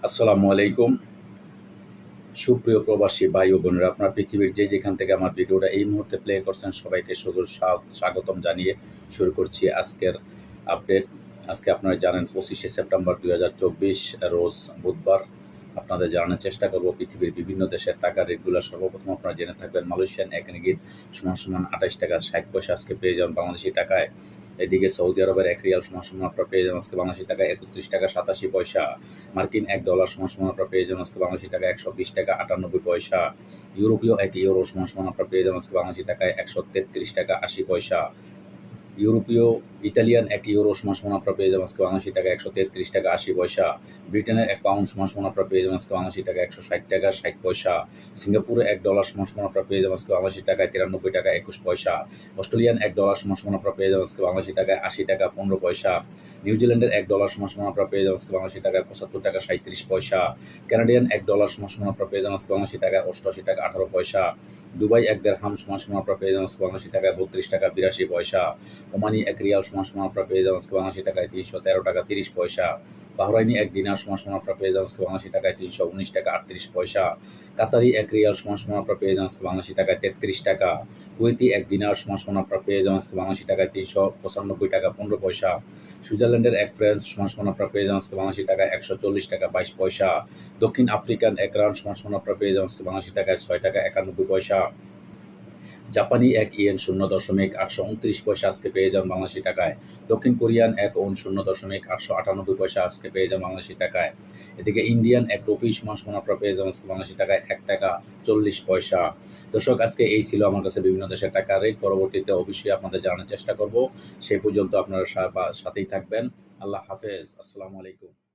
আসসালামু আলাইকুম। সুপ্রিয় প্রবাসী ভাই ও বোনেরা, আপনারা পৃথিবীর যেখান থেকে আমার ভিডিওটা এই মুহূর্তে প্লে করছেন, সবাইকে শুধু স্বাগতম জানিয়ে শুরু করছি আজকের আপডেট। আজকে আপনারা জানেন 25শে সেপ্টেম্বর 2024 রোজ বুধবার। আপনাদের জানানোর চেষ্টা করব পৃথিবীর বিভিন্ন দেশের টাকার রেটগুলো। সর্বপ্রথম আপনারা জেনে থাকবেন মালয়েশিয়ান ১ রিঙ্গিত সমান ২৮ টাকা ৬০ পয়সা আজকে পেয়ে যাবেন বাংলাদেশি টাকায়। এদিকে সৌদি আরবের ১ রিয়াল সমান আপনারা পেয়ে যাবেন আজকে বাংলাদেশি টাকায় ৩১ টাকা ৮৭ পয়সা। মার্কিন $১ সমান আপনারা পেয়ে যাবেন আজকে বাংলাদেশি টাকায় ১২০ টাকা ৯৮ পয়সা। ইউরোপীয় ১ ইউরো সমান আপনারা পেয়ে যাবেন আজকে বাংলাদেশি টাকায় ১৩৩ টাকা ৮০ পয়সা। ইউরোপীয় ইতালিয়ান ১ ইউরো সমান আপনারা পেয়ে যাবেন আজকে বাংলাদেশি টাকা ১৩৩ টাকা ৮০ পয়সা। ব্রিটেনের ১ পাউন্ড সমান আপনারা পেয়ে যাবেন আজকে বাংলাদেশি টাকা ১৬০ টাকা ৬০ পয়সা। সিঙ্গাপুরে $১ সমান আপনারা পেয়ে যাবেন আজকে বাংলাদেশি টাকায় ৯৩ টাকা ২১ পয়সা। অস্ট্রেলিয়ান $১ সমান আপনারা পেয়ে যাবেন আজকে বাংলাদেশি টাকায় ৮০ টাকা ১৫ পয়সা। নিউজিল্যান্ডের $১ সমান আপনারা পেয়ে যাবেন আজকে বাংলাদেশি টাকায় ৭৫ টাকা ৩৭ পয়সা। কানাডিয়ান $১ সমান আপনারা পেয়ে যাবেন আজকে বাংলাদেশি টাকায় ৮৮ টাকা ১৮ পয়সা। দুবাই ১ দিরহাম সমান আপনারা পেয়ে যাবেন আজকে বাংলাদেশি টাকায় ৩২ টাকা ৮২ পয়সা। ওমানি ১ রিয়াল সমান আপনারা পেয়ে যাবেন আজকে বাংলাদেশি টাকায় ৩১৩ টাকা ৩০ পয়সা। বাহরাইনি ১ দিনার সমান আপনারা পেয়ে যাবেন আজকে বাংলাদেশি টাকায় ৩১৯ টাকা ৩৮ পয়সা। কাতারি ১ রিয়াল সমান আপনারা পেয়ে যাবেন আজকে বাংলাদেশি টাকায় ৩৩ টাকা। কুয়েতি ১ দিনার সমান আপনারা পেয়ে যাবেন আজকে বাংলাদেশি টাকায় ৩৯৫ টাকা ১৫ পয়সা। সুইজারল্যান্ডের 1 ফ্রান্স সমান আপনারা পেয়ে যাবেন আজকে বাংলাদেশি টাকায় ১৪০ টাকা ২২ পয়সা। দক্ষিণ আফ্রিকান ১ রান সমান আপনারা পেয়ে যাবেন আজকে বাংলাদেশি টাকায় ৬ টাকা ৯১ পয়সা। জাপানি ১ ইয়েন ০.৮২৯ পয়সা আজকে পেয়ে যান বাংলাদেশি টাকায়। দক্ষিণ কোরিয়ান ১ ওন ০.৮৯৮ পয়সা আজকে পেয়ে যান বাংলাদেশি টাকায়। এদিকে ইন্ডিয়ান ১ রুপি সমান আপনারা পেয়ে যাবেন আজকে বাংলাদেশি টাকায় ১ টাকা ৪০ পয়সা। দর্শক, আজকে এই ছিল আমার কাছে বিভিন্ন দেশের টাকার রেট। পরবর্তীতে অবশ্যই আপনাদের জানার চেষ্টা করব। সেই পর্যন্ত আপনারা সাথেই থাকবেন। আল্লাহ হাফেজ। আসসালামু আলাইকুম।